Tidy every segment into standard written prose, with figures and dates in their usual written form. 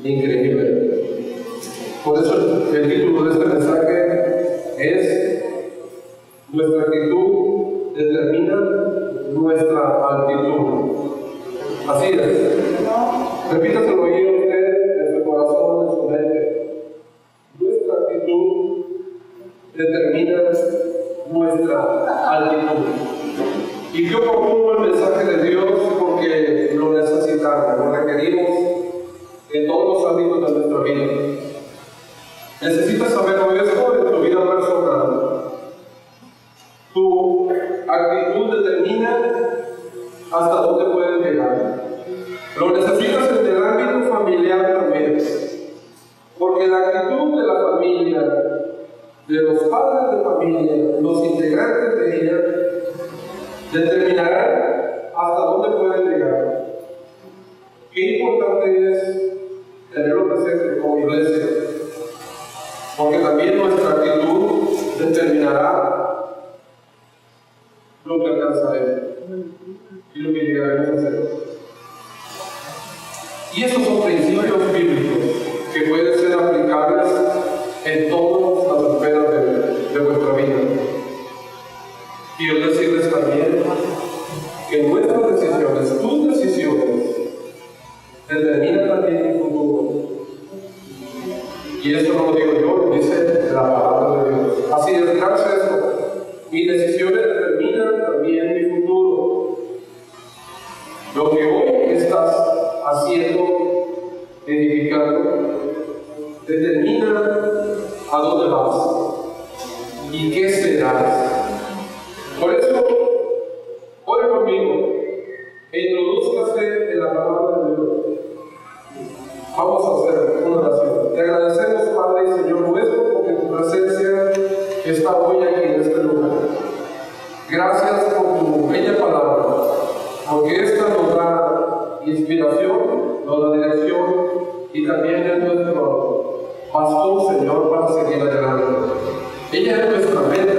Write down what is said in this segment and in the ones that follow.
increíble. Por eso el título de este mensaje es: nuestra actitud determina nuestra altitud. Así es. Repítaselo ahí a usted en su corazón, en su mente. Nuestra actitud determina nuestra altitud. Y qué oportuno el mensaje de Dios, porque lo necesitamos, lo requerimos en todos los ámbitos de nuestra vida. Necesitas saberlo esto en tu vida personal. Tu actitud determina hasta dónde puedes llegar. Lo necesitas en el ámbito familiar también, porque la actitud de la familia, de los padres de familia, los integrantes de ella, determinarán hasta dónde pueden llegar. Qué importante es tenerlo presente como iglesia, porque también nuestra actitud determinará lo que alcanzaremos y lo que llegaremos a hacer. Y esos son principios bíblicos que pueden ser aplicables en todas las esferas de vuestra vida. Quiero decirles también que nuestras decisiones, tus decisiones, determinan también tu futuro. Y esto no lo digo yo, lo dice la palabra de Dios. Así es, gracias a eso. Mis decisiones determinan también mi futuro. Lo que hoy estás haciendo, edificando, determina a dónde vas y qué serás. Por eso, ore conmigo e introdúzcase en la palabra de Dios. Vamos a hacer una oración. Te agradecemos, Padre y Señor nuestro, porque tu presencia está hoy aquí en este lugar. Gracias por tu bella palabra, porque esta nos da inspiración, nos da dirección y también es nuestro pastor, Señor, para seguir adelante. Ella es nuestra meta,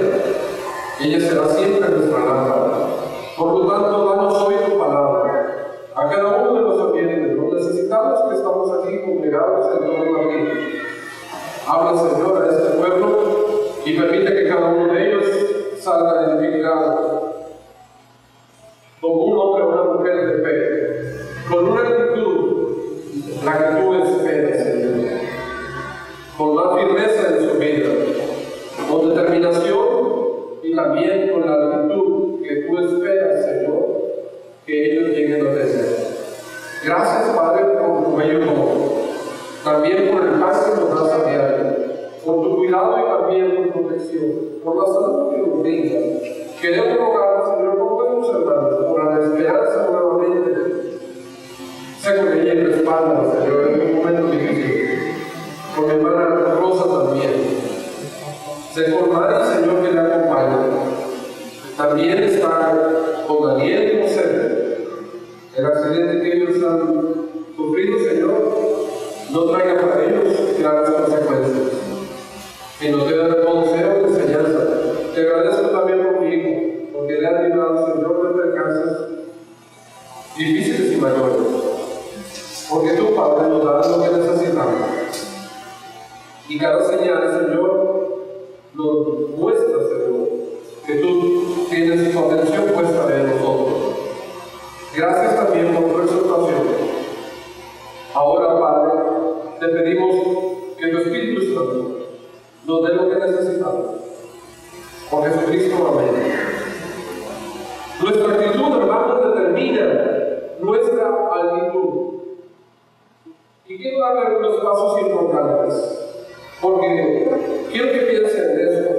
ella será siempre nuestra lámpara. Por lo tanto, danos hoy tu palabra a cada uno de los ambientes, los necesitados que estamos aquí congregados en torno a ti. Habla, Señor, a este pueblo y permite que cada uno de ellos salga edificado como un hombre o una mujer de fe, con una actitud, la que tú esperas, Señor, con más firmeza en su vida, con determinación y también con la actitud que tú esperas, Señor, que ellos lleguen a tener. Gracias, Padre, por tu bello amor, también por el pan que nos das a diario, por tu cuidado y también por tu protección, por la salud que nos brinda. Queremos rogar, Señor, por buenos hermanos, por la esperanza nuevamente. Sé con ella en la espalda, Señor, en un momento difícil. Con mi hermana Rosa también. Sé con Mari, Señor, que le acompaña. También está con Daniel y José. El accidente que ellos han sufrido, Señor, no traiga para ellos graves consecuencias. Y nos dé de consejo y enseñanza. Te agradezco también por mi hijo, porque le han librado, Señor, de percances difíciles y mayores. Porque tu Padre nos da lo que necesitamos. Y cada señal, Señor, nos muestra, Señor, que tú tienes tu atención puesta en nosotros. Gracias también por tu exhortación. Ahora, Padre, te pedimos que tu Espíritu Santo nos dé lo que necesitamos. Por Jesucristo, amén. Nuestra actitud, hermanos, determina nuestra altitud. Y quiero darle unos pasos importantes, porque quiero que piensen en eso.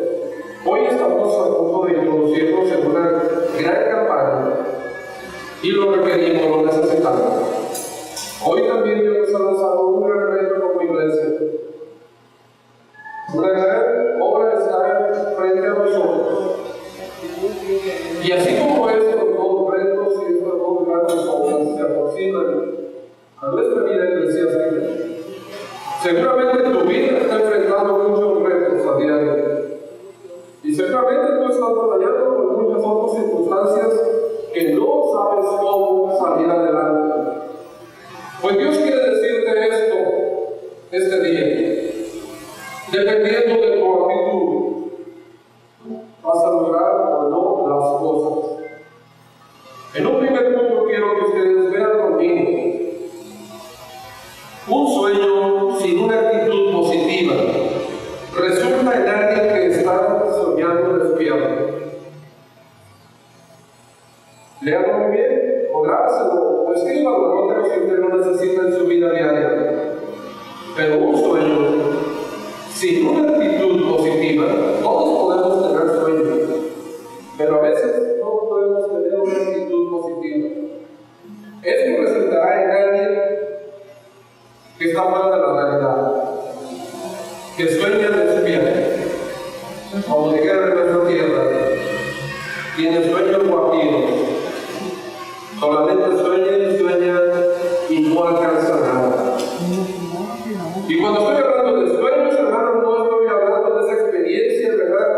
Hoy estamos a punto de introducirnos en una gran campaña y lo requerimos, lo necesitamos. Hoy también Dios ha lanzado un gran reto como iglesia. Una gran obra que está frente a nosotros. Y así como estos dos retos y estas dos grandes obras se aproximan a nuestra vida eclesiástica, seguramente tu vida está enfrentando muchos retos a diario. Y seguramente tú estás batallando con muchas otras circunstancias que no sabes cómo salir adelante. Pues Dios quiere decirte esto: vas a lograr o no las cosas. En un primer punto quiero que ustedes vean conmigo. Un sueño sin una actitud positiva resulta en alguien que está soñando despierto. Léalo muy bien, o grábaselo, o escríbalo, no te lo que usted no necesita en su vida diaria. Pero un sueño sin una actitud positiva, todos podemos tener sueños, pero a veces no podemos tener una actitud positiva. Esto resultará en alguien que está fuera de la realidad, que sueña despierto, como dijeron en nuestra tierra, tiene sueños guajiros, solamente sueña y no alcanza nada. Y cuando estoy hablando de sueños, hermanos, no estoy hablando de esa experiencia, ¿verdad?,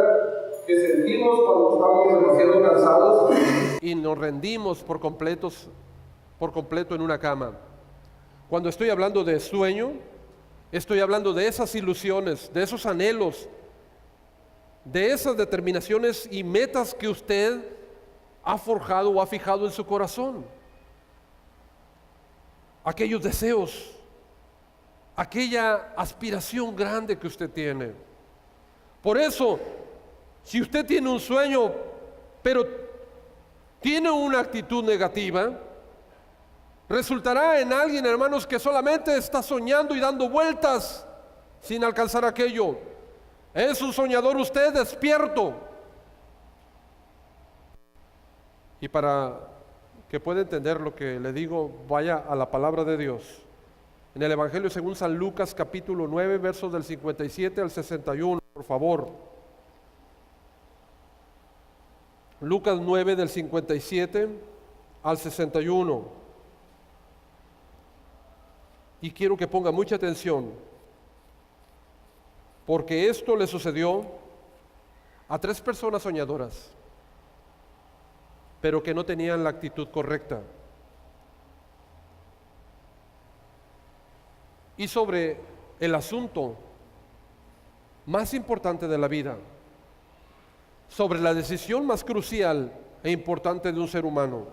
que sentimos cuando estamos demasiado cansados y nos rendimos por completo en una cama. Cuando estoy hablando de sueño, estoy hablando de esas ilusiones, de esos anhelos, de esas determinaciones y metas que usted ha forjado o ha fijado en su corazón. Aquellos deseos, aquella aspiración grande que usted tiene. Por eso, si usted tiene un sueño, pero tiene una actitud negativa, resultará en alguien, hermanos, que solamente está soñando y dando vueltas sin alcanzar aquello. Es un soñador usted despierto. Y para que pueda entender lo que le digo, vaya a la palabra de Dios. En el Evangelio según San Lucas, capítulo 9, versos del 57 al 61, por favor. Lucas 9, del 57 al 61. Y quiero que ponga mucha atención, porque esto le sucedió a 3 personas soñadoras, pero que no tenían la actitud correcta. Y sobre el asunto más importante de la vida, sobre la decisión más crucial e importante de un ser humano.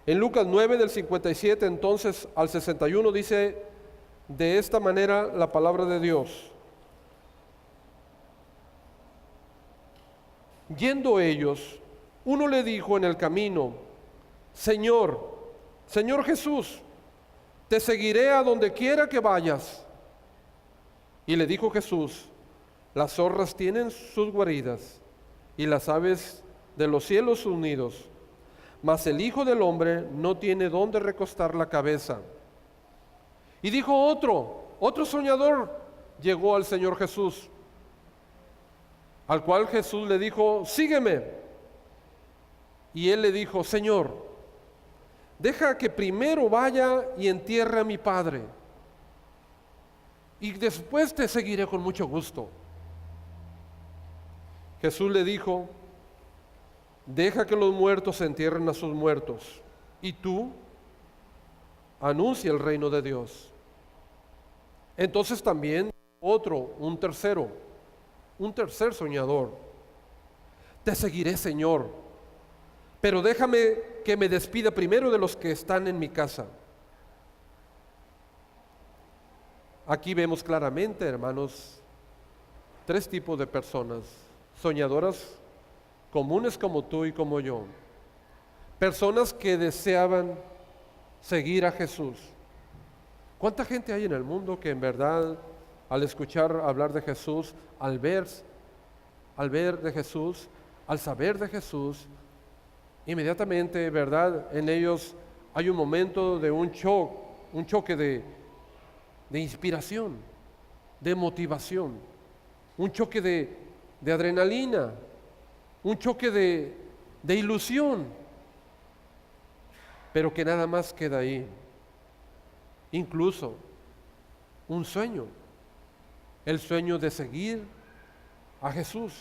En Lucas 9, del 57 entonces al 61 dice de esta manera la palabra de Dios. Yendo ellos, uno le dijo en el camino: Señor, Señor Jesús, te seguiré a donde quiera que vayas. Y le dijo Jesús: las zorras tienen sus guaridas y las aves de los cielos sus nidos, mas el Hijo del Hombre no tiene dónde recostar la cabeza. Y dijo otro soñador, llegó al Señor Jesús, al cual Jesús le dijo: sígueme. Y él le dijo: Señor, deja que primero vaya y entierre a mi padre, y después te seguiré con mucho gusto. Jesús le dijo: deja que los muertos entierren a sus muertos, y tú anuncia el reino de Dios. Entonces también un tercer soñador: te seguiré, Señor, pero déjame que me despida primero de los que están en mi casa. Aquí vemos claramente, hermanos, 3 tipos de personas: soñadoras comunes como tú y como yo, personas que deseaban seguir a Jesús. ¿Cuánta gente hay en el mundo que en verdad, al escuchar hablar de Jesús, al ver de Jesús, al saber de Jesús, inmediatamente, verdad, en ellos hay un momento de un choque de inspiración, de motivación, un choque de adrenalina, un choque de ilusión, pero que nada más queda ahí. Incluso un sueño, el sueño de seguir a Jesús,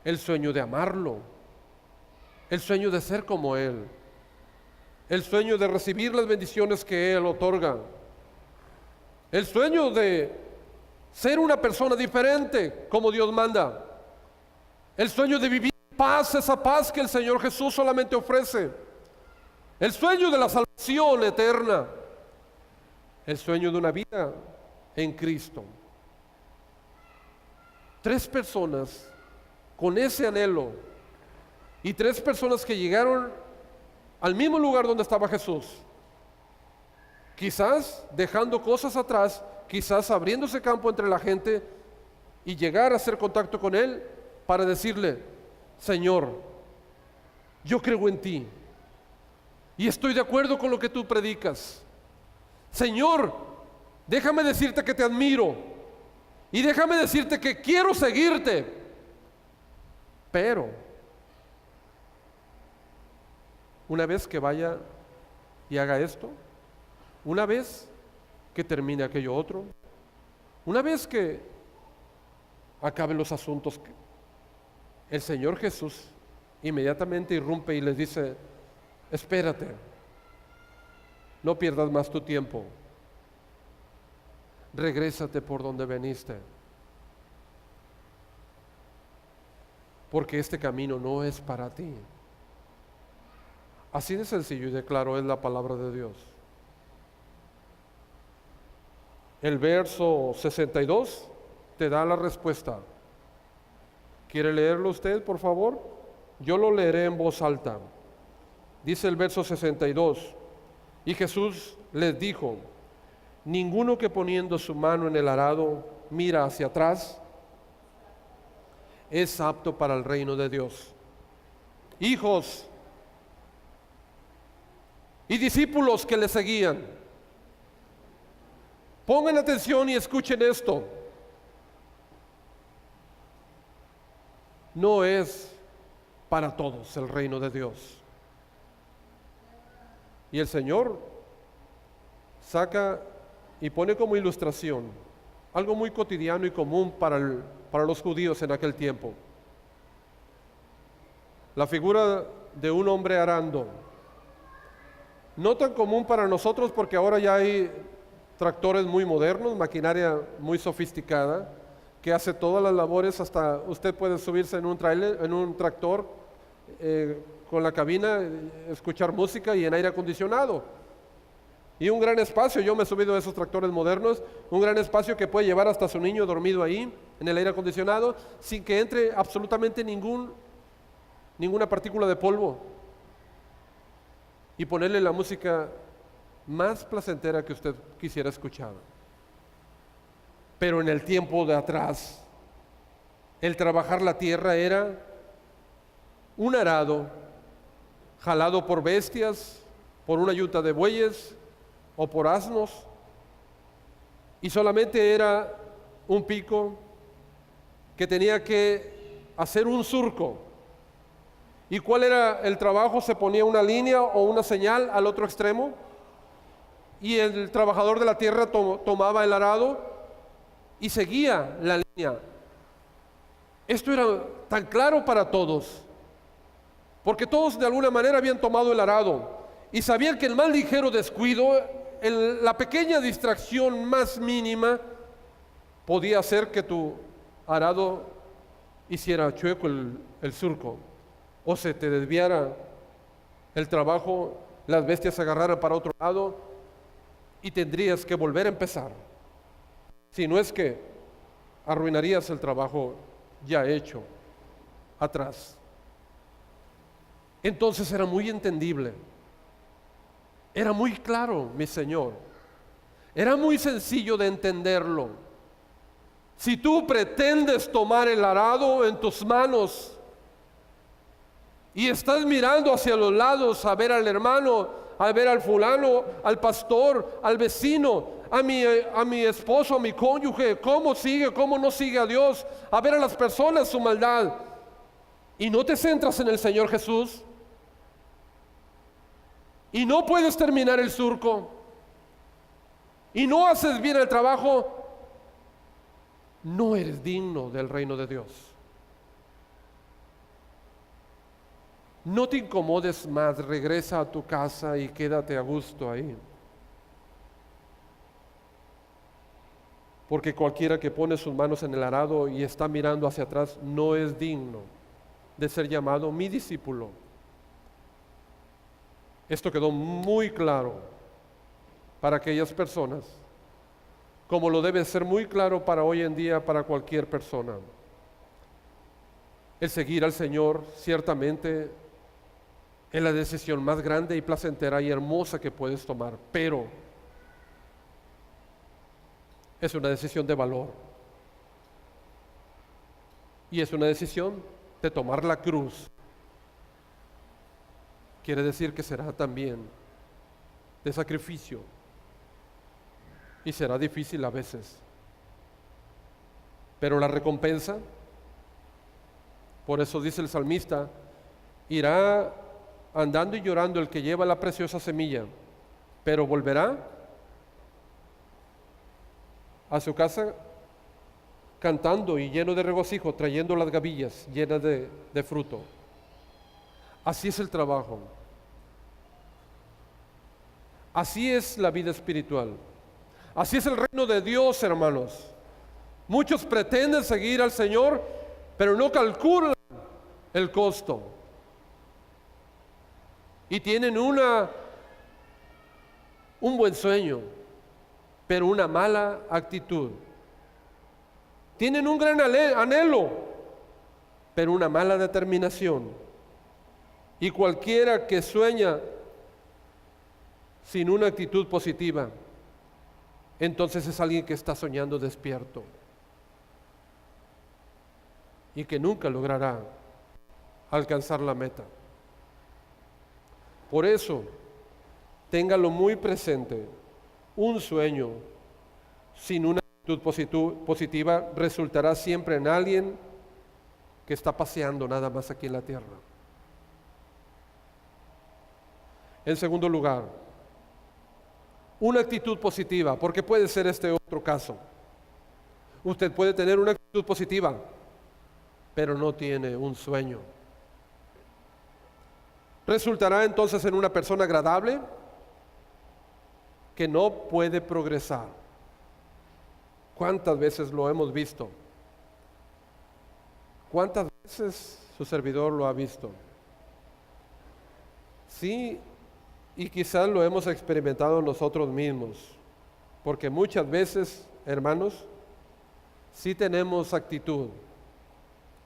el sueño de amarlo, el sueño de ser como Él, el sueño de recibir las bendiciones que Él otorga, el sueño de ser una persona diferente como Dios manda. El sueño de vivir en paz, esa paz que el Señor Jesús solamente ofrece. El sueño de la salvación eterna. El sueño de una vida en Cristo. 3 personas con ese anhelo y 3 personas que llegaron al mismo lugar donde estaba Jesús. Quizás dejando cosas atrás, quizás abriéndose campo entre la gente y llegar a hacer contacto con Él para decirle: Señor, yo creo en ti y estoy de acuerdo con lo que tú predicas. Señor, déjame decirte que te admiro y déjame decirte que quiero seguirte. Pero una vez que vaya y haga esto, una vez que termine aquello otro, una vez que acabe los asuntos, el Señor Jesús inmediatamente irrumpe y les dice: espérate, no pierdas más tu tiempo, regrésate por donde veniste, porque este camino no es para ti. Así de sencillo y de claro es la palabra de Dios. El verso 62 te da la respuesta. ¿Quiere leerlo usted, por favor? Yo lo leeré en voz alta. Dice el verso 62: y Jesús les dijo: ninguno que poniendo su mano en el arado mira hacia atrás es apto para el reino de Dios. Hijos y discípulos que le seguían, pongan atención y escuchen esto. No es para todos el reino de Dios. Y el Señor saca y pone como ilustración algo muy cotidiano y común para los judíos en aquel tiempo. La figura de un hombre arando. No tan común para nosotros porque ahora ya hay tractores muy modernos, maquinaria muy sofisticada, que hace todas las labores. Hasta usted puede subirse en un trailer, en un tractor, con la cabina, escuchar música y en aire acondicionado. Y un gran espacio, yo me he subido a esos tractores modernos, un gran espacio que puede llevar hasta su niño dormido ahí, en el aire acondicionado, sin que entre absolutamente ninguna partícula de polvo. Y ponerle la música más placentera que usted quisiera escuchar. Pero en el tiempo de atrás, el trabajar la tierra era un arado jalado por bestias, por una yunta de bueyes o por asnos, y solamente era un pico que tenía que hacer un surco. ¿Y cuál era el trabajo? Se ponía una línea o una señal al otro extremo y el trabajador de la tierra tomaba el arado y seguía la línea. Esto era tan claro para todos, porque todos de alguna manera habían tomado el arado y sabían que el más ligero descuido, la pequeña distracción más mínima, podía hacer que tu arado hiciera chueco el surco, o se te desviara el trabajo, las bestias se agarraran para otro lado y tendrías que volver a empezar. Si no es que arruinarías el trabajo ya hecho atrás. Entonces era muy entendible, era muy claro, mi Señor, era muy sencillo de entenderlo. Si tú pretendes tomar el arado en tus manos y estás mirando hacia los lados a ver al hermano, a ver al fulano, al pastor, al vecino, a mi esposo, a mi cónyuge, cómo sigue, cómo no sigue a Dios, a ver a las personas su maldad, y no te centras en el Señor Jesús, y no puedes terminar el surco, y no haces bien el trabajo, no eres digno del reino de Dios. No te incomodes más, regresa a tu casa y quédate a gusto ahí. Porque cualquiera que pone sus manos en el arado y está mirando hacia atrás no es digno de ser llamado mi discípulo. Esto quedó muy claro para aquellas personas, como lo debe ser muy claro para hoy en día para cualquier persona. El seguir al Señor ciertamente es la decisión más grande y placentera y hermosa que puedes tomar, pero es una decisión de valor. Y es una decisión de tomar la cruz. Quiere decir que será también de sacrificio. Y será difícil a veces. Pero la recompensa, por eso dice el salmista, irá andando y llorando el que lleva la preciosa semilla, pero volverá a su casa cantando y lleno de regocijo, trayendo las gavillas llenas de fruto. Así es el trabajo. Así es la vida espiritual. Así es el reino de Dios, hermanos. Muchos pretenden seguir al Señor, pero no calculan el costo. Y tienen un buen sueño, pero una mala actitud. Tienen un gran anhelo, pero una mala determinación. Y cualquiera que sueña sin una actitud positiva, entonces es alguien que está soñando despierto y que nunca logrará alcanzar la meta. Por eso, téngalo muy presente, un sueño sin una actitud positiva resultará siempre en alguien que está paseando nada más aquí en la tierra. En segundo lugar, una actitud positiva, porque puede ser este otro caso. Usted puede tener una actitud positiva, pero no tiene un sueño. Resultará entonces en una persona agradable que no puede progresar. ¿Cuántas veces lo hemos visto? ¿Cuántas veces su servidor lo ha visto? Sí, y quizás lo hemos experimentado nosotros mismos, porque muchas veces, hermanos, sí tenemos actitud,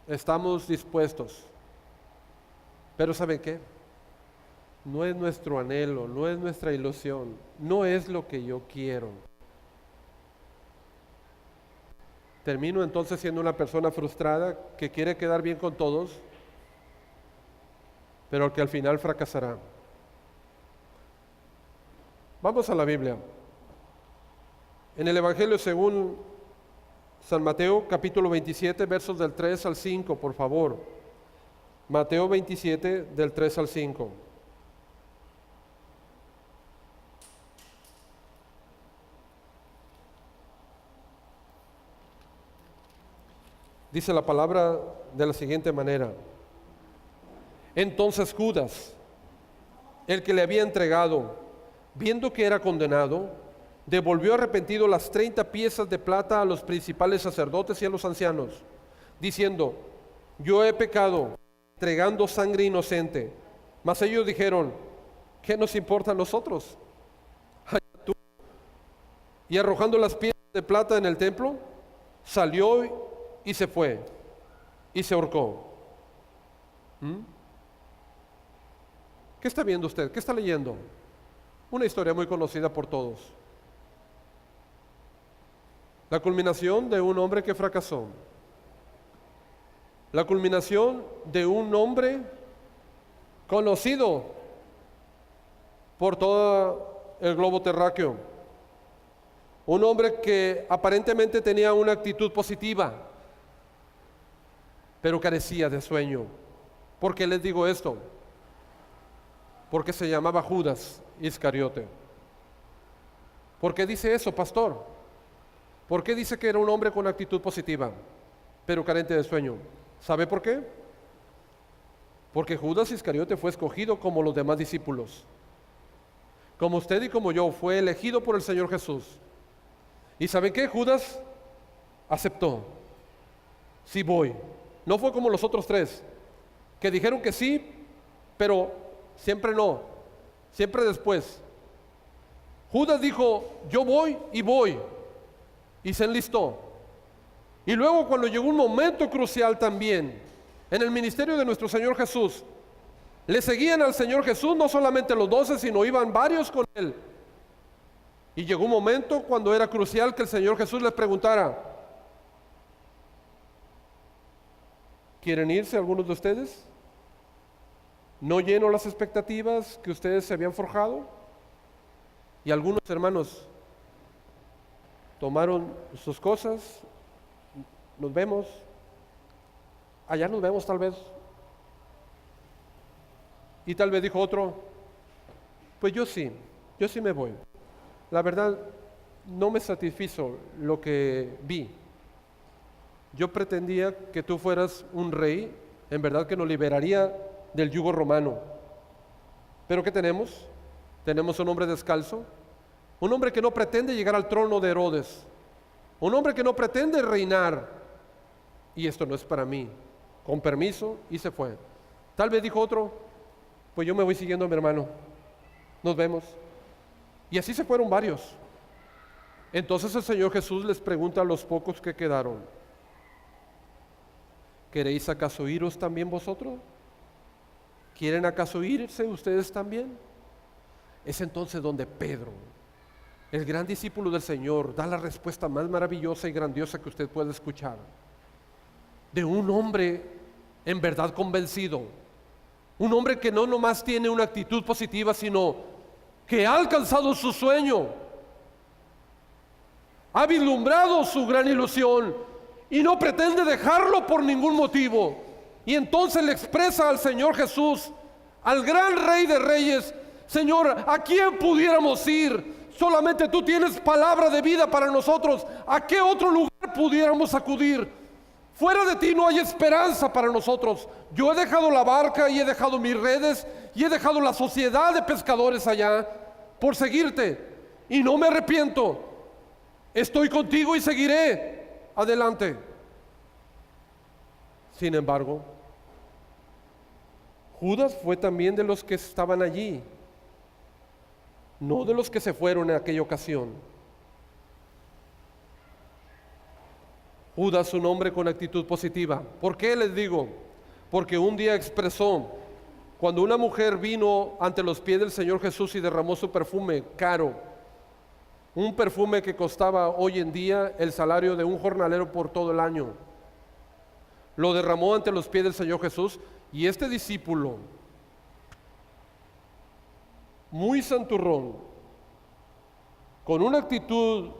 estamos dispuestos, pero ¿saben qué? No es nuestro anhelo, no es nuestra ilusión, no es lo que yo quiero. Termino entonces siendo una persona frustrada que quiere quedar bien con todos, pero que al final fracasará. Vamos a la Biblia. En el Evangelio según San Mateo, capítulo 27, versos del 3 al 5, por favor. Mateo 27, del 3 al 5. Dice la palabra de la siguiente manera: entonces Judas, el que le había entregado, viendo que era condenado, devolvió arrepentido las 30 piezas de plata a los principales sacerdotes y a los ancianos, diciendo: yo he pecado, entregando sangre inocente. Mas ellos dijeron: ¿qué nos importa a nosotros? Allá tú. Y arrojando las piezas de plata en el templo, salió y se fue, y se ahorcó. ¿Qué está viendo usted? ¿Qué está leyendo? Una historia muy conocida por todos. La culminación de un hombre que fracasó. La culminación de un hombre conocido por todo el globo terráqueo. Un hombre que aparentemente tenía una actitud positiva, pero carecía de sueño. ¿Por qué les digo esto? Porque se llamaba Judas Iscariote. ¿Por qué dice eso, pastor? ¿Por qué dice que era un hombre con actitud positiva, pero carente de sueño? ¿Sabe por qué? Porque Judas Iscariote fue escogido como los demás discípulos. Como usted y como yo, fue elegido por el Señor Jesús. ¿Y saben qué? Judas aceptó. Sí voy. No fue como los otros tres, que dijeron que sí, pero siempre no, siempre después. Judas dijo, yo voy, y se enlistó. Y luego, cuando llegó un momento crucial también en el ministerio de nuestro Señor Jesús, le seguían al Señor Jesús no solamente los 12, sino iban varios con él. Y llegó un momento cuando era crucial que el Señor Jesús les preguntara, ¿quieren irse algunos de ustedes? ¿No lleno las expectativas que ustedes se habían forjado? Y algunos hermanos tomaron sus cosas, nos vemos, allá nos vemos tal vez. Y tal vez dijo otro, pues yo sí me voy. La verdad, no me satisfizo lo que vi. Yo pretendía que tú fueras un rey, en verdad que nos liberaría del yugo romano. Pero ¿qué tenemos? Tenemos un hombre descalzo, un hombre que no pretende llegar al trono de Herodes, un hombre que no pretende reinar, y esto no es para mí. Con permiso, y se fue. Tal vez dijo otro, pues yo me voy siguiendo a mi hermano, nos vemos. Y así se fueron varios. Entonces el Señor Jesús les pregunta a los pocos que quedaron, ¿queréis acaso iros también vosotros? ¿Quieren acaso irse ustedes también? Es entonces donde Pedro, el gran discípulo del Señor, da la respuesta más maravillosa y grandiosa que usted puede escuchar, de un hombre en verdad convencido, un hombre que no nomás tiene una actitud positiva, sino que ha alcanzado su sueño, ha vislumbrado su gran ilusión y no pretende dejarlo por ningún motivo. Y entonces le expresa al Señor Jesús, al gran Rey de Reyes, Señor, ¿a quién pudiéramos ir? Solamente tú tienes palabra de vida para nosotros. ¿A qué otro lugar pudiéramos acudir? Fuera de ti no hay esperanza para nosotros. Yo he dejado la barca y he dejado mis redes y he dejado la sociedad de pescadores allá por seguirte, y no me arrepiento. Estoy contigo y seguiré adelante. Sin embargo, Judas fue también de los que estaban allí, no de los que se fueron en aquella ocasión. Judas, un hombre con actitud positiva. ¿Por qué les digo? Porque un día expresó, cuando una mujer vino ante los pies del Señor Jesús y derramó su perfume caro, un perfume que costaba hoy en día el salario de un jornalero por todo el año, lo derramó ante los pies del Señor Jesús, y este discípulo, muy santurrón, con una actitud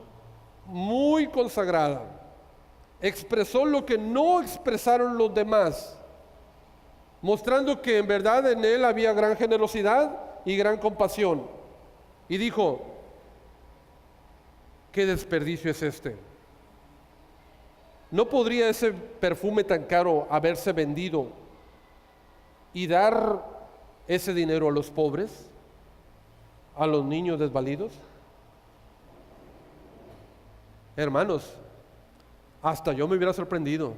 muy consagrada, expresó lo que no expresaron los demás, mostrando que en verdad en él había gran generosidad y gran compasión. Y dijo, ¿qué desperdicio es este? ¿No podría ese perfume tan caro haberse vendido y dar ese dinero a los pobres, a los niños desvalidos? Hermanos, hasta yo me hubiera sorprendido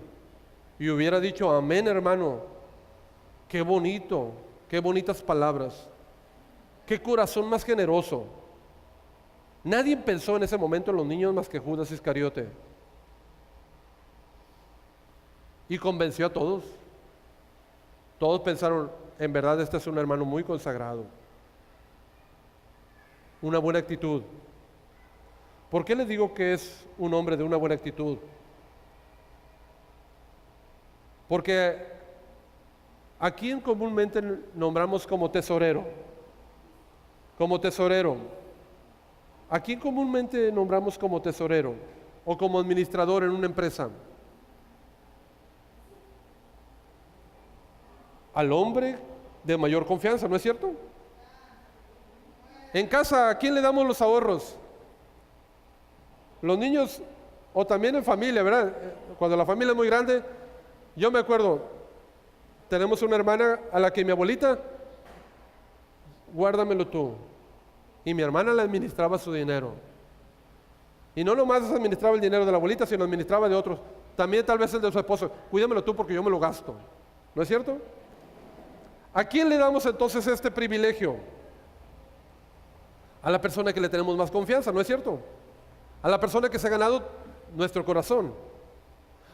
y hubiera dicho, amén, hermano, qué bonito, qué bonitas palabras, qué corazón más generoso. Nadie pensó en ese momento en los niños más que Judas Iscariote, y convenció a todos. Todos pensaron, en verdad este es un hermano muy consagrado, una buena actitud. ¿Por qué les digo que es un hombre de una buena actitud? Porque ¿a quién comúnmente nombramos como tesorero? Como tesorero. ¿A quién comúnmente nombramos como tesorero o como administrador en una empresa? Al hombre de mayor confianza, ¿no es cierto? En casa, ¿a quién le damos los ahorros? Los niños, o también en familia, ¿verdad? Cuando la familia es muy grande, yo me acuerdo, tenemos una hermana a la que mi abuelita, guárdamelo tú. Y mi hermana le administraba su dinero. Y no nomás administraba el dinero de la abuelita, sino administraba de otros. También tal vez el de su esposo. Cuídamelo tú porque yo me lo gasto. ¿No es cierto? ¿A quién le damos entonces este privilegio? A la persona que le tenemos más confianza, ¿no es cierto? A la persona que se ha ganado nuestro corazón.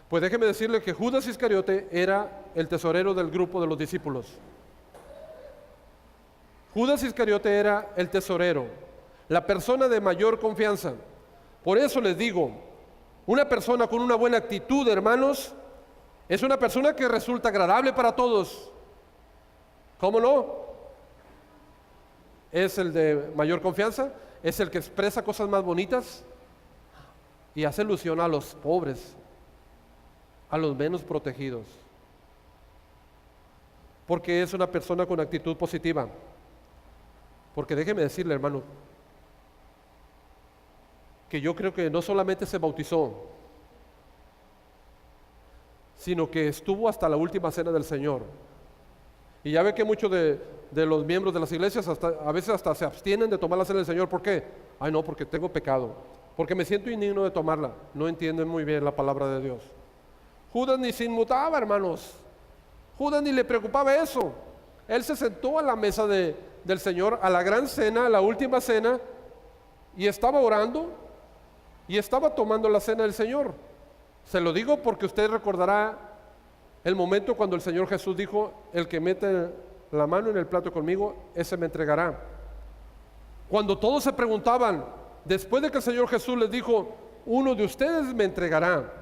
Pues déjeme decirle que Judas Iscariote era el tesorero del grupo de los discípulos. Judas Iscariote era el tesorero, la persona de mayor confianza. Por eso les digo, una persona con una buena actitud, hermanos, es una persona que resulta agradable para todos. ¿Cómo no? Es el de mayor confianza, es el que expresa cosas más bonitas y hace alusión a los pobres, a los menos protegidos, porque es una persona con actitud positiva. Porque déjeme decirle, hermano, que yo creo que no solamente se bautizó, sino que estuvo hasta la última cena del Señor. Y ya ve que muchos de los miembros de las iglesias a veces hasta se abstienen de tomar la cena del Señor. ¿Por qué? Ay, no, porque tengo pecado, porque me siento indigno de tomarla. No entienden muy bien la palabra de Dios. Judas ni se inmutaba, hermanos. Judas ni le preocupaba eso. Él se sentó a la mesa del Señor, a la gran cena, a la última cena, y estaba orando y estaba tomando la cena del Señor. Se lo digo porque usted recordará el momento cuando el Señor Jesús dijo: el que mete la mano en el plato conmigo, ese me entregará. Cuando todos se preguntaban, después de que el Señor Jesús les dijo: uno de ustedes me entregará.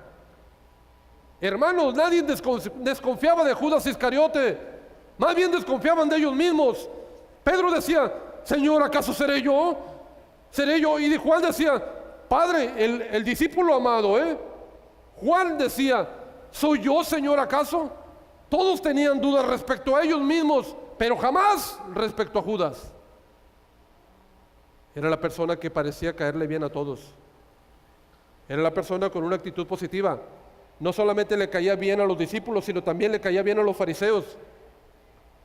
Hermanos, nadie desconfiaba de Judas Iscariote, más bien desconfiaban de ellos mismos. Pedro decía: Señor, ¿acaso seré yo? ¿Seré yo? Y Juan decía: Padre, el discípulo amado, Juan decía: ¿soy yo, Señor, acaso? Todos tenían dudas respecto a ellos mismos, pero jamás respecto a Judas. Era la persona que parecía caerle bien a todos. Era la persona con una actitud positiva. No solamente le caía bien a los discípulos, sino también le caía bien a los fariseos.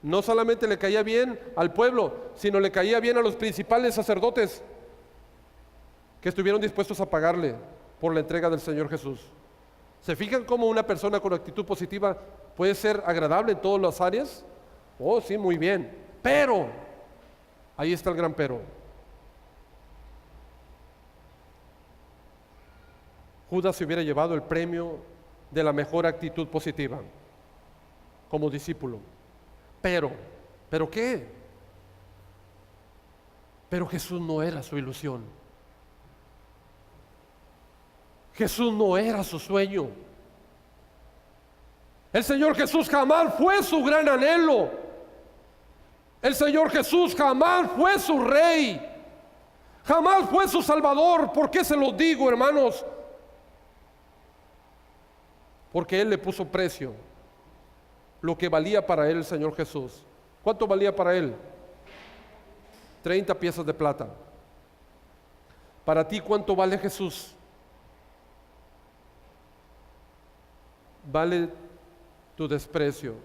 No solamente le caía bien al pueblo, sino le caía bien a los principales sacerdotes, que estuvieron dispuestos a pagarle por la entrega del Señor Jesús. ¿Se fijan cómo una persona con actitud positiva puede ser agradable en todas las áreas? Oh, sí, muy bien. Pero, ahí está el gran pero. Judas se hubiera llevado el premio de la mejor actitud positiva como discípulo. ¿Pero qué? Pero Jesús no era su ilusión. Jesús no era su sueño. El Señor Jesús jamás fue su gran anhelo. El Señor Jesús jamás fue su rey. Jamás fue su salvador. ¿Por qué se los digo, hermanos? Porque Él le puso precio, lo que valía para Él el Señor Jesús. ¿Cuánto valía para Él? 30 piezas de plata. Para ti, ¿cuánto vale Jesús? ¿Vale tu desprecio?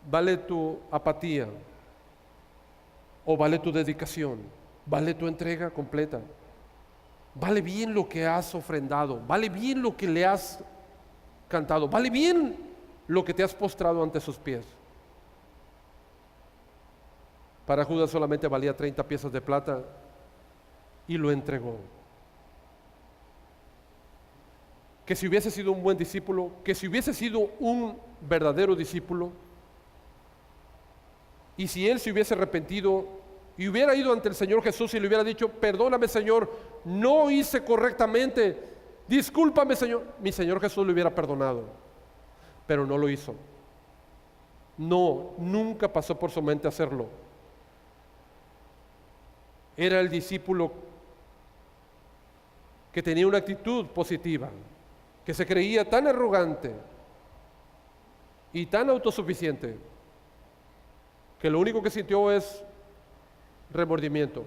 ¿Vale tu apatía? ¿O vale tu dedicación? ¿Vale tu entrega completa? ¿Vale bien lo que has ofrendado? ¿Vale bien lo que le has cantado? ¿Vale bien lo que te has postrado ante sus pies? Para Judas solamente valía 30 piezas de plata y lo entregó. Que si hubiese sido un buen discípulo, que si hubiese sido un verdadero discípulo, y si él se hubiese arrepentido y hubiera ido ante el Señor Jesús y le hubiera dicho: perdóname, Señor, no hice correctamente, discúlpame, Señor, mi Señor Jesús le hubiera perdonado. Pero no lo hizo. No, nunca pasó por su mente hacerlo. Era el discípulo que tenía una actitud positiva, que se creía tan arrogante y tan autosuficiente que lo único que sintió es remordimiento.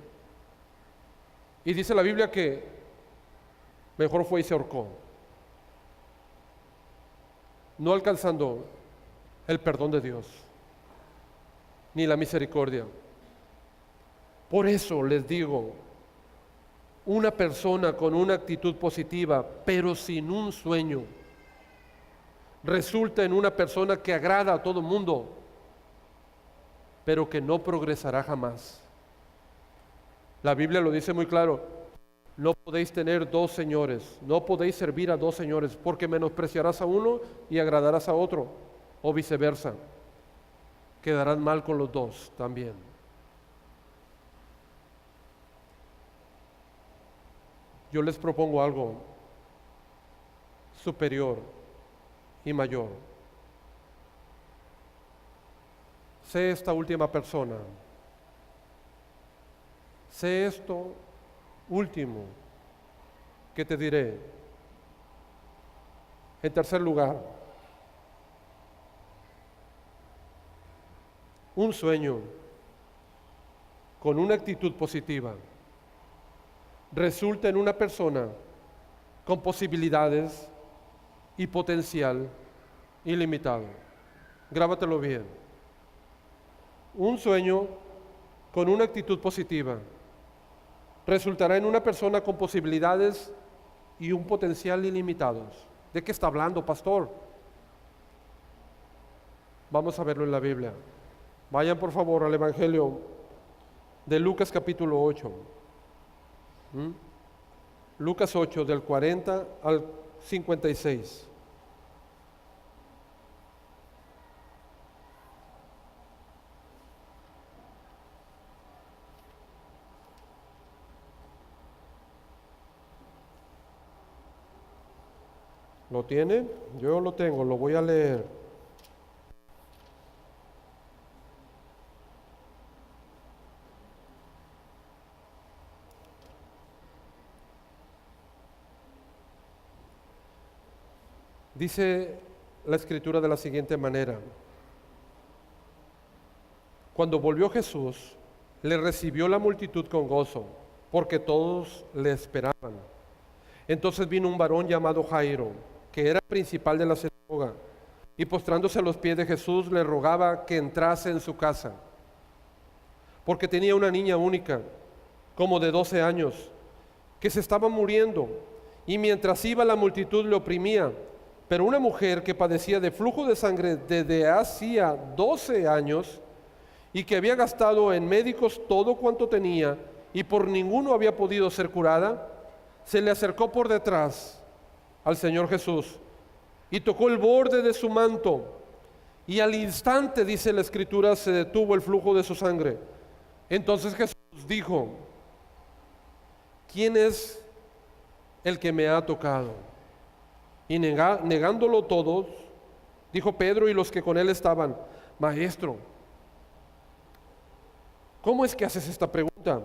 Y dice la Biblia que mejor fue y se ahorcó, no alcanzando el perdón de Dios ni la misericordia. Por eso les digo, una persona con una actitud positiva pero sin un sueño resulta en una persona que agrada a todo el mundo. pero que no progresará jamás. La Biblia lo dice muy claro: no podéis tener dos señores, no podéis servir a dos señores, porque menospreciarás a uno y agradarás a otro, o viceversa. Quedarán mal con los dos también. Yo les propongo algo superior y mayor. Sé esta última persona. Sé esto último que te diré. En tercer lugar, un sueño con una actitud positiva resulta en una persona con posibilidades y potencial ilimitado. Grábatelo bien. Un sueño con una actitud positiva resultará en una persona con posibilidades y un potencial ilimitados. ¿De qué está hablando, pastor? Vamos a verlo en la Biblia. Vayan por favor al Evangelio de Lucas capítulo 8. Lucas 8, del 40 al 56. ¿Lo tiene? Yo lo tengo, lo voy a leer. Dice la Escritura de la siguiente manera: cuando volvió Jesús, le recibió la multitud con gozo, porque todos le esperaban. Entonces vino un varón llamado Jairo, que era principal de la sinagoga, y postrándose a los pies de Jesús, le rogaba que entrase en su casa, porque tenía una niña única, como de 12 años, que se estaba muriendo, y mientras iba la multitud le oprimía. Pero una mujer que padecía de flujo de sangre desde hacía 12 años y que había gastado en médicos todo cuanto tenía y por ninguno había podido ser curada, se le acercó por detrás al Señor Jesús y tocó el borde de su manto, y al instante, dice la Escritura, se detuvo el flujo de su sangre. Entonces Jesús dijo: ¿quién es el que me ha tocado? Y negándolo todos, dijo Pedro y los que con él estaban: Maestro, ¿cómo es que haces esta pregunta?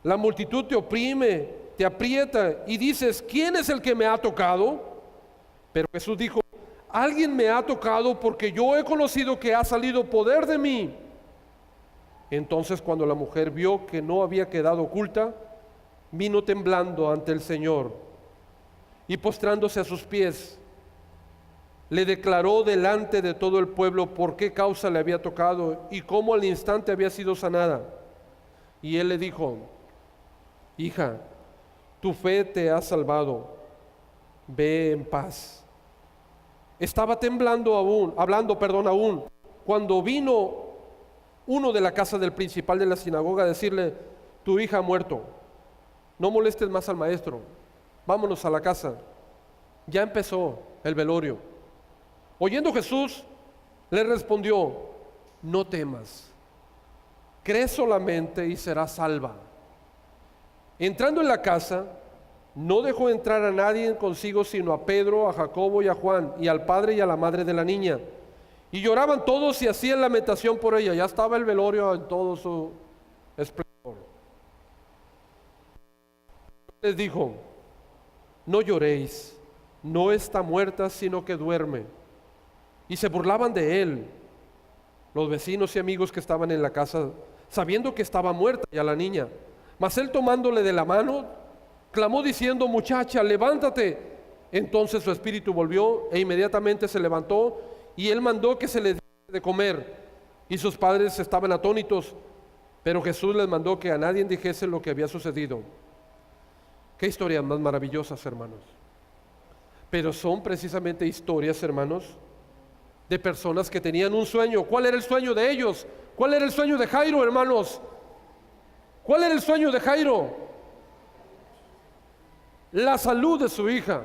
La multitud te oprime, te aprieta y dices: ¿quién es el que me ha tocado? Pero Jesús dijo: alguien me ha tocado, porque yo he conocido que ha salido poder de mí. Entonces, cuando la mujer vio que no había quedado oculta, vino temblando ante el Señor y postrándose a sus pies, le declaró delante de todo el pueblo por qué causa le había tocado y cómo al instante había sido sanada. Y él le dijo: hija, tu fe te ha salvado, ve en paz. Estaba temblando aún, aún, cuando vino uno de la casa del principal de la sinagoga a decirle: tu hija ha muerto, no molestes más al maestro, vámonos a la casa, ya empezó el velorio. Oyendo Jesús, le respondió: no temas, cree solamente y serás salva. Entrando en la casa, no dejó entrar a nadie consigo sino a Pedro, a Jacobo y a Juan, y al padre y a la madre de la niña. Y lloraban todos y hacían lamentación por ella. Ya estaba el velorio en todo su esplendor. Les dijo: no lloréis, no está muerta, sino que duerme. Y se burlaban de él, los vecinos y amigos que estaban en la casa, sabiendo que estaba muerta ya la niña. Mas él, tomándole de la mano, clamó diciendo: muchacha, levántate. Entonces su espíritu volvió e inmediatamente se levantó, y él mandó que se le diese de comer. Y sus padres estaban atónitos, pero Jesús les mandó que a nadie dijese lo que había sucedido. Qué historias más maravillosas, hermanos. Pero son precisamente historias, hermanos, de personas que tenían un sueño. ¿Cuál era el sueño de ellos? ¿Cuál era el sueño de Jairo, hermanos? ¿Cuál era el sueño de Jairo? La salud de su hija.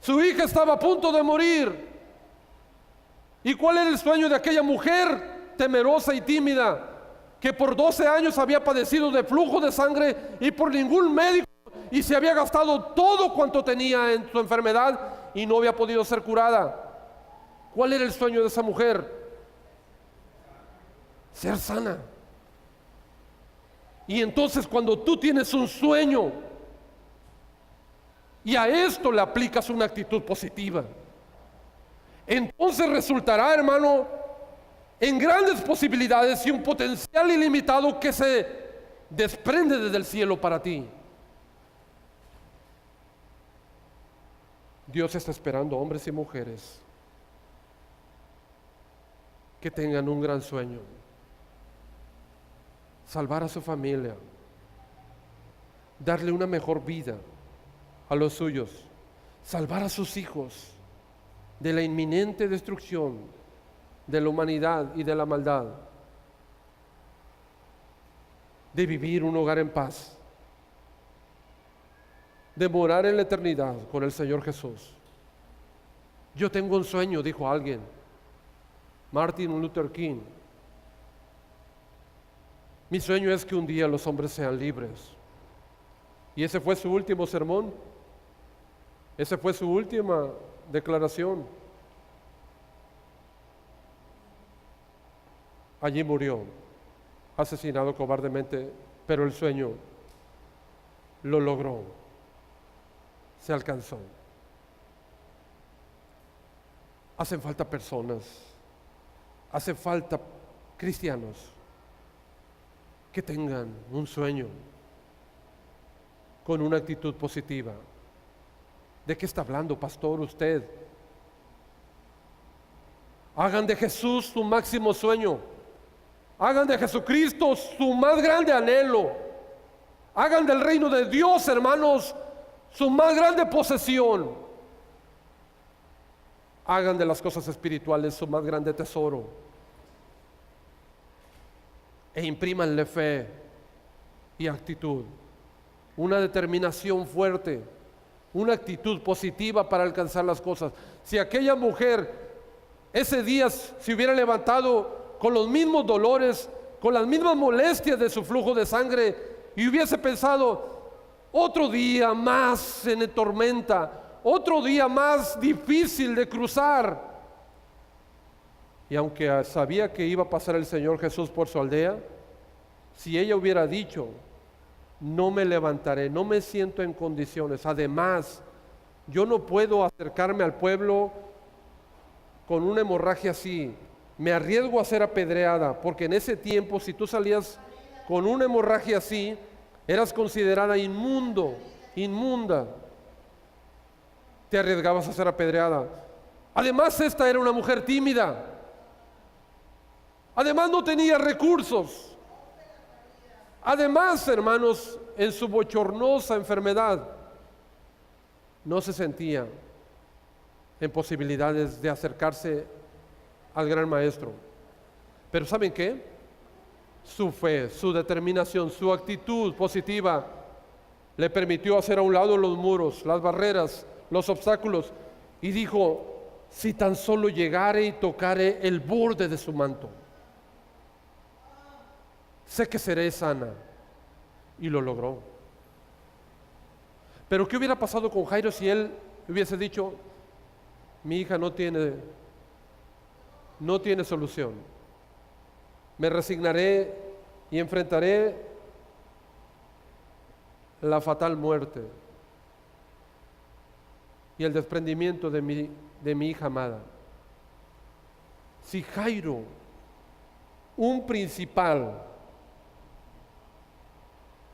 Su hija estaba a punto de morir. ¿Y cuál era el sueño de aquella mujer temerosa y tímida que por 12 años había padecido de flujo de sangre y por ningún médico, y se había gastado todo cuanto tenía en su enfermedad y no había podido ser curada? ¿Cuál era el sueño de esa mujer? Ser sana. Y entonces, cuando tú tienes un sueño y a esto le aplicas una actitud positiva, entonces resultará, hermano, en grandes posibilidades y un potencial ilimitado que se desprende desde el cielo para ti. Dios está esperando hombres y mujeres que tengan un gran sueño: salvar a su familia, darle una mejor vida a los suyos, salvar a sus hijos de la inminente destrucción de la humanidad y de la maldad, de vivir un hogar en paz, de morar en la eternidad con el Señor Jesús. Yo tengo un sueño, dijo alguien, Martin Luther King. Mi sueño es que un día los hombres sean libres. Y ese fue su último sermón. Esa fue su última declaración. Allí murió, asesinado cobardemente, pero el sueño lo logró, se alcanzó. Hacen falta personas, hacen falta cristianos que tengan un sueño con una actitud positiva. ¿De qué está hablando, pastor, usted? Hagan de Jesús su máximo sueño. Hagan de Jesucristo su más grande anhelo. Hagan del reino de Dios, hermanos, su más grande posesión. Hagan de las cosas espirituales su más grande tesoro. E imprímanle fe y actitud, una determinación fuerte, una actitud positiva para alcanzar las cosas. Si aquella mujer ese día se hubiera levantado con los mismos dolores, con las mismas molestias de su flujo de sangre, y hubiese pensado: otro día más en tormenta, otro día más difícil de cruzar, y aunque sabía que iba a pasar el Señor Jesús por su aldea, si ella hubiera dicho: no me levantaré, no me siento en condiciones, además yo no puedo acercarme al pueblo con una hemorragia así, me arriesgo a ser apedreada, porque en ese tiempo si tú salías con una hemorragia así, eras considerada inmunda, te arriesgabas a ser apedreada. Además, esta era una mujer tímida, además no tenía recursos, además, hermanos, en su bochornosa enfermedad no se sentía en posibilidades de acercarse al gran maestro. Pero ¿saben qué? Su fe, su determinación, su actitud positiva le permitió hacer a un lado los muros, las barreras, los obstáculos, y dijo: si tan solo llegare y tocare el borde de su manto, sé que seré sana. Y lo logró. Pero ¿qué hubiera pasado con Jairo si él hubiese dicho: mi hija no tiene solución, me resignaré y enfrentaré la fatal muerte y el desprendimiento de mi hija amada? Si Jairo, un principal,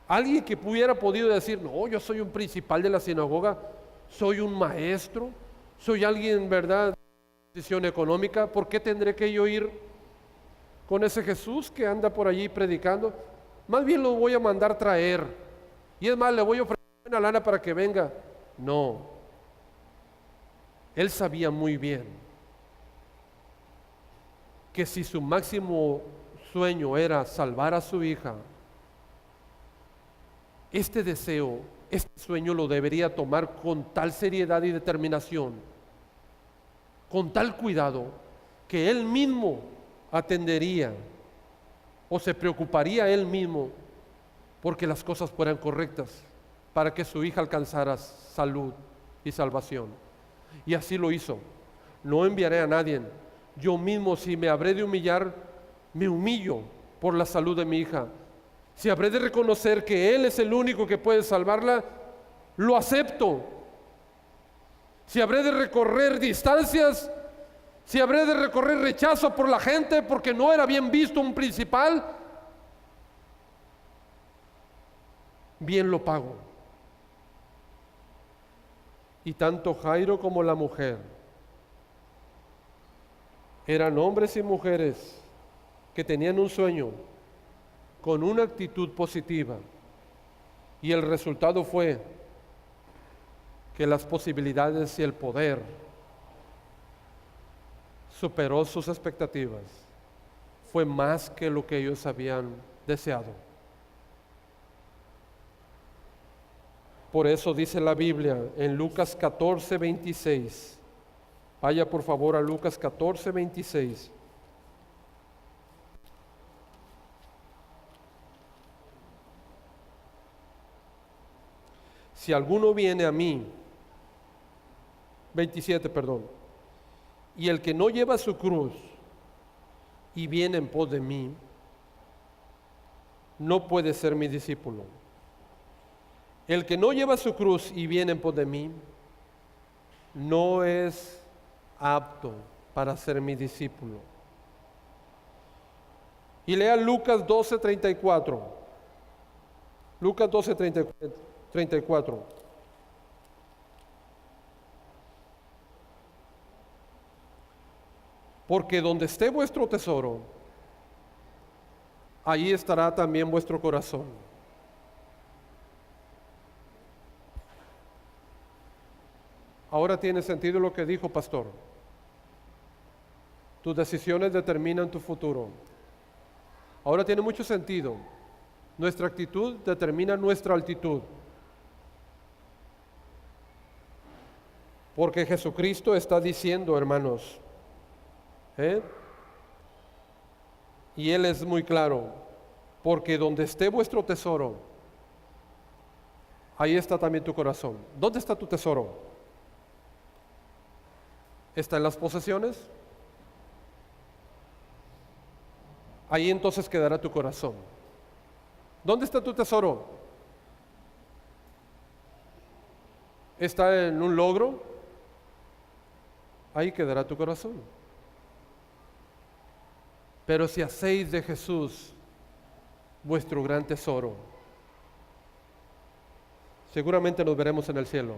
alguien que hubiera podido decir: no, yo soy un principal de la sinagoga, soy un maestro, soy alguien, ¿verdad?, de posición económica, ¿por qué tendré que yo ir con ese Jesús que anda por allí predicando? Más bien lo voy a mandar traer, y es más, le voy a ofrecer una lana para que venga. No, él sabía muy bien que si su máximo sueño era salvar a su hija, este deseo, este sueño lo debería tomar con tal seriedad y determinación, con tal cuidado, que él mismo atendería o se preocuparía él mismo porque las cosas fueran correctas, para que su hija alcanzara salud y salvación. Y así lo hizo. No enviaré a nadie. Yo mismo, si me habré de humillar, me humillo por la salud de mi hija. Si habré de reconocer que Él es el único que puede salvarla, lo acepto. Si habré de recorrer distancias, si habré de recorrer rechazo por la gente porque no era bien visto un principal, bien lo pago. Y tanto Jairo como la mujer eran hombres y mujeres que tenían un sueño con una actitud positiva, y el resultado fue que las posibilidades y el poder superó sus expectativas. Fue más que lo que ellos habían deseado. Por eso dice la Biblia en Lucas 14:26. Vaya por favor a Lucas 14:26. Si alguno viene a mí, 27, perdón, y el que no lleva su cruz y viene en pos de mí, no puede ser mi discípulo. El que no lleva su cruz y viene en pos de mí, no es apto para ser mi discípulo. Y lea Lucas 12:34. Lucas 12:34. Porque donde esté vuestro tesoro, allí estará también vuestro corazón. Ahora tiene sentido lo que dijo pastor. Tus decisiones determinan tu futuro. Ahora tiene mucho sentido. Nuestra actitud determina nuestra altitud. Porque Jesucristo está diciendo, hermanos, y Él es muy claro, porque donde esté vuestro tesoro, ahí está también tu corazón. ¿Dónde está tu tesoro? ¿Está en las posesiones? Ahí entonces quedará tu corazón. ¿Dónde está tu tesoro? ¿Está en un logro? Ahí quedará tu corazón. Pero si hacéis de Jesús vuestro gran tesoro, seguramente nos veremos en el cielo.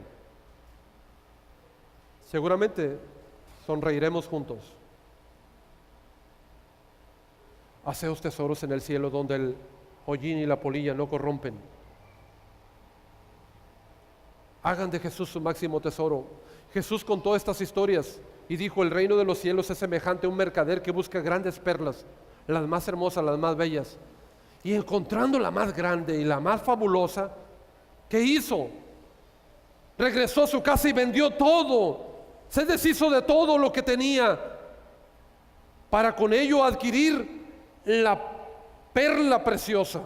Seguramente sonreiremos juntos. Haceos tesoros en el cielo donde el hollín y la polilla no corrompen. Hagan de Jesús su máximo tesoro. Jesús contó estas historias y dijo: el reino de los cielos es semejante a un mercader que busca grandes perlas, las más hermosas, las más bellas. Y encontrando la más grande y la más fabulosa, ¿qué hizo? Regresó a su casa y vendió todo. Se deshizo de todo lo que tenía para con ello adquirir la perla preciosa,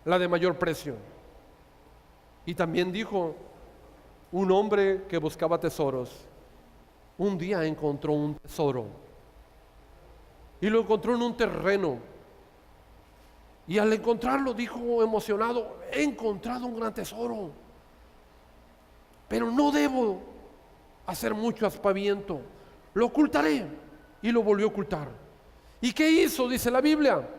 la de mayor precio. Y también dijo: un hombre que buscaba tesoros, un día encontró un tesoro y lo encontró en un terreno, y al encontrarlo dijo emocionado: he encontrado un gran tesoro, pero no debo hacer mucho aspaviento, lo ocultaré. Y lo volvió a ocultar. ¿Y qué hizo? Dice la Biblia.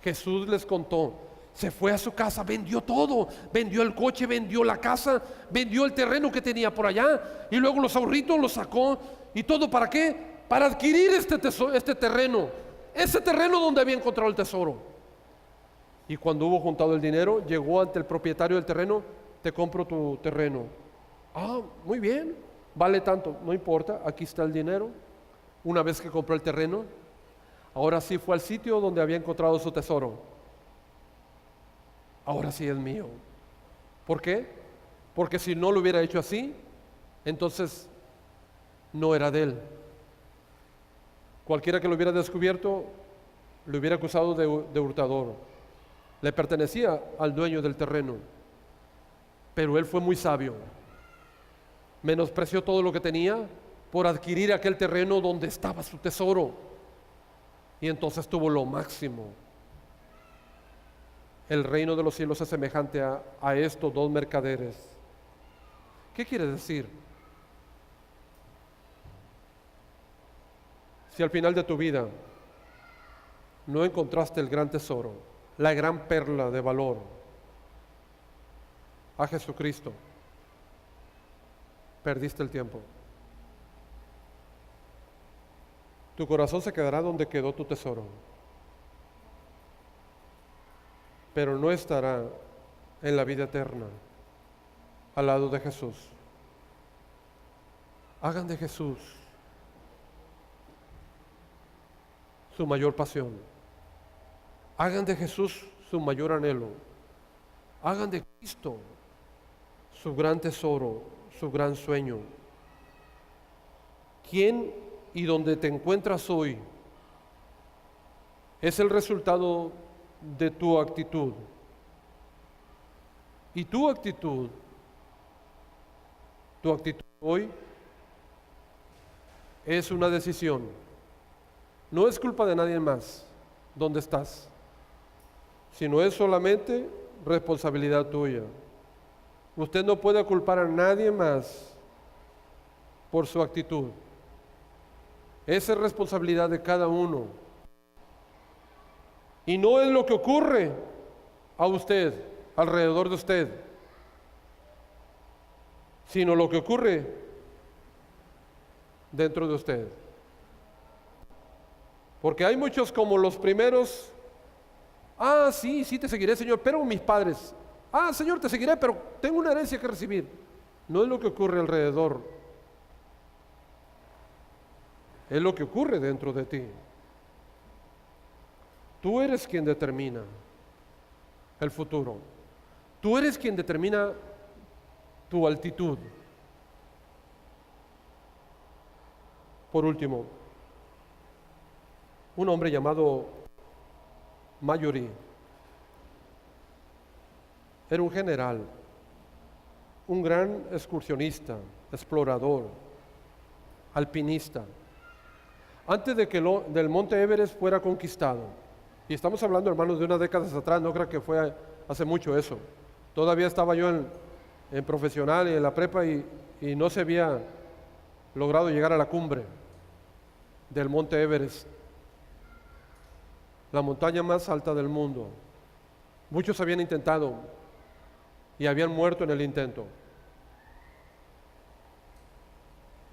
Jesús les contó. Se fue a su casa, vendió todo, vendió el coche, vendió la casa, vendió el terreno que tenía por allá, y luego los ahorritos los sacó. ¿Y todo para qué? Para adquirir este terreno, ese terreno donde había encontrado el tesoro. Y cuando hubo juntado el dinero, llegó ante el propietario del terreno: te compro tu terreno. Ah, muy bien, vale tanto, no importa, aquí está el dinero. Una vez que compró el terreno, Ahora sí fue al sitio donde había encontrado su tesoro. Ahora sí es mío. ¿Por qué? Porque si no lo hubiera hecho así, entonces no era de él. Cualquiera que lo hubiera descubierto, lo hubiera acusado de hurtador. Le pertenecía al dueño del terreno. Pero él fue muy sabio. Menospreció todo lo que tenía por adquirir aquel terreno donde estaba su tesoro. Y entonces tuvo lo máximo. El reino de los cielos es semejante a estos dos mercaderes. ¿Qué quiere decir? Si al final de tu vida no encontraste el gran tesoro, la gran perla de valor, a Jesucristo, perdiste el tiempo. Tu corazón se quedará donde quedó tu tesoro, pero no estará en la vida eterna al lado de Jesús. Hagan de Jesús su mayor pasión. Hagan de Jesús su mayor anhelo. Hagan de Cristo su gran tesoro, su gran sueño. ¿Quién y dónde te encuentras hoy es el resultado de tu actitud? Y tu actitud hoy es una decisión. No es culpa de nadie más dónde estás, sino es solamente responsabilidad tuya. Usted no puede culpar a nadie más por su actitud. Esa es responsabilidad de cada uno. Y no es lo que ocurre a usted, alrededor de usted, sino lo que ocurre dentro de usted. Porque hay muchos como los primeros: ah, sí, sí te seguiré, Señor, pero mis padres. Ah, Señor, te seguiré, pero tengo una herencia que recibir. No es lo que ocurre alrededor, es lo que ocurre dentro de ti. Tú eres quien determina el futuro. Tú eres quien determina tu altitud. Por último, un hombre llamado Mallory era un general, un gran excursionista, explorador, alpinista. Antes de que del monte Everest fuera conquistado, y estamos hablando, hermanos, de unas décadas atrás, no creo que fue hace mucho eso. Todavía estaba yo en profesional y en la prepa y no se había logrado llegar a la cumbre del monte Everest, la montaña más alta del mundo. Muchos habían intentado y habían muerto en el intento.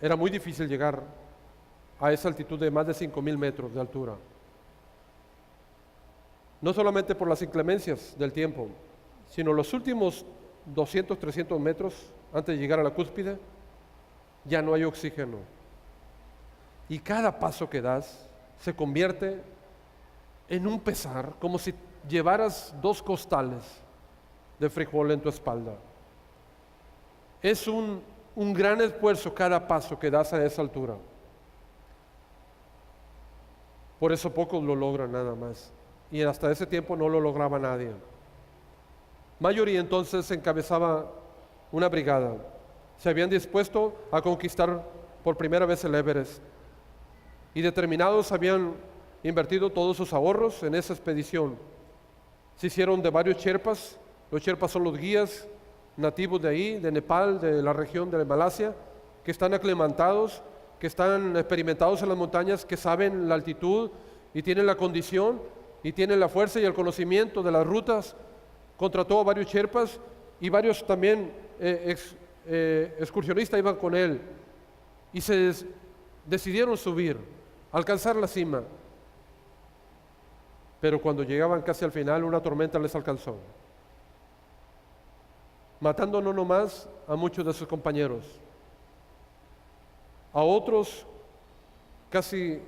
Era muy difícil llegar a esa altitud de más de 5,000 metros de altura. No solamente por las inclemencias del tiempo, sino los últimos 200, 300 metros antes de llegar a la cúspide, ya no hay oxígeno. Y cada paso que das se convierte en un pesar, como si llevaras 2 costales de frijol en tu espalda. Es un gran esfuerzo cada paso que das a esa altura. Por eso pocos lo logran nada más. Y hasta ese tiempo no lo lograba nadie. Mallory entonces encabezaba una brigada. Se habían dispuesto a conquistar por primera vez el Everest. Y determinados habían invertido todos sus ahorros en esa expedición. Se hicieron de varios sherpas. Los sherpas son los guías nativos de ahí, de Nepal, de la región de Malasia, que están aclimatados, que están experimentados en las montañas, que saben la altitud y tienen la condición y tienen la fuerza y el conocimiento de las rutas. Contrató a varios sherpas y varios también excursionistas iban con él y se decidieron subir, alcanzar la cima. Pero cuando llegaban casi al final, una tormenta les alcanzó, matando no nomás a muchos de sus compañeros, a otros casi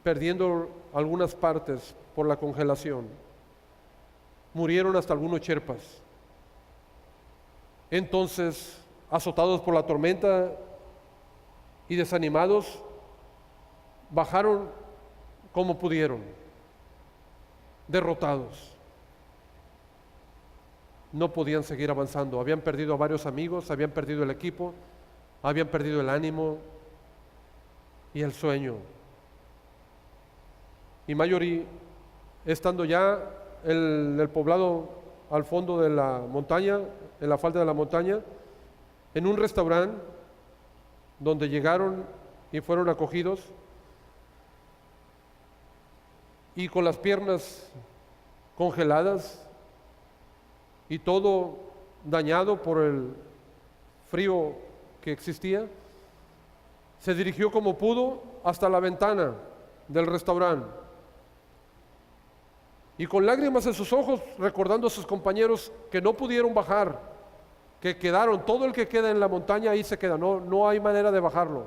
perdiendo algunas partes por la congelación. Murieron hasta algunos cherpas. Entonces, azotados por la tormenta y desanimados, bajaron como pudieron, derrotados. No podían seguir avanzando. Habían perdido a varios amigos, habían perdido el equipo, habían perdido el ánimo y el sueño. Y Marjorie, estando ya en el poblado al fondo de la montaña, en la falda de la montaña, en un restaurante donde llegaron y fueron acogidos, y con las piernas congeladas y todo dañado por el frío que existía, se dirigió como pudo hasta la ventana del restaurante y con lágrimas en sus ojos, recordando a sus compañeros que no pudieron bajar, que quedaron, todo el que queda en la montaña ahí se queda, no hay manera de bajarlo.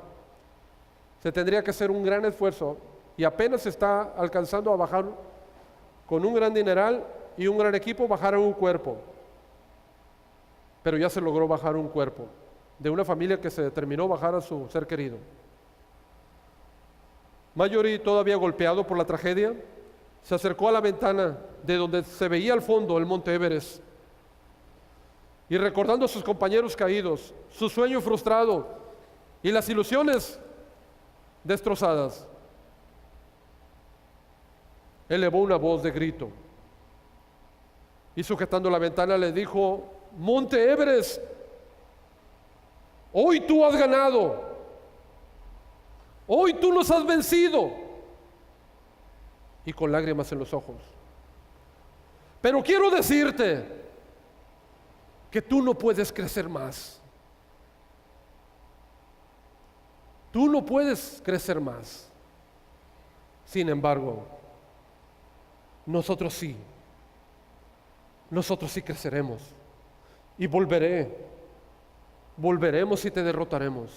Se tendría que hacer un gran esfuerzo y apenas está alcanzando a bajar con un gran dineral y un gran equipo, bajar un cuerpo. Pero ya se logró bajar un cuerpo de una familia que se determinó bajar a su ser querido. Marjorie, todavía golpeado por la tragedia, se acercó a la ventana de donde se veía al fondo el monte Everest y recordando a sus compañeros caídos, su sueño frustrado y las ilusiones destrozadas, elevó una voz de grito y sujetando la ventana le dijo: Monte Everest, hoy tú has ganado, hoy tú nos has vencido, y con lágrimas en los ojos. Pero quiero decirte que tú no puedes crecer más. Tú no puedes crecer más. Sin embargo, nosotros sí. Nosotros sí creceremos. Y volveremos y te derrotaremos.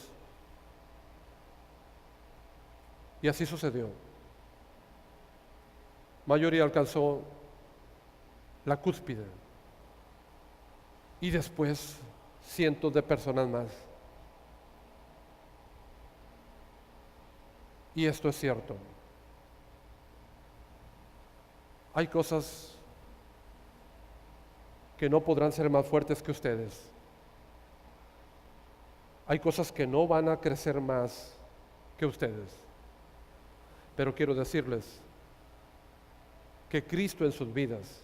Y así sucedió. Marjorie alcanzó la cúspide y después cientos de personas más. Y esto es cierto. Hay cosas que no podrán ser más fuertes que ustedes. Hay cosas que no van a crecer más que ustedes. Pero quiero decirles que Cristo en sus vidas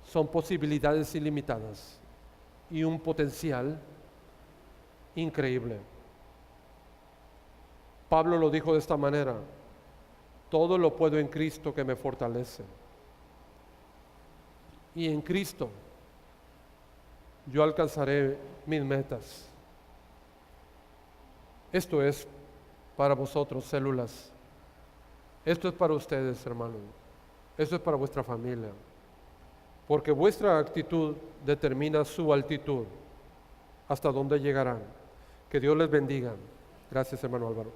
son posibilidades ilimitadas y un potencial increíble. Pablo lo dijo de esta manera: todo lo puedo en Cristo que me fortalece. Y en Cristo yo alcanzaré mis metas. Esto es para vosotros, células. Esto es para ustedes, hermanos. Esto es para vuestra familia. Porque vuestra actitud determina su altitud, hasta dónde llegarán. Que Dios les bendiga. Gracias, hermano Álvaro.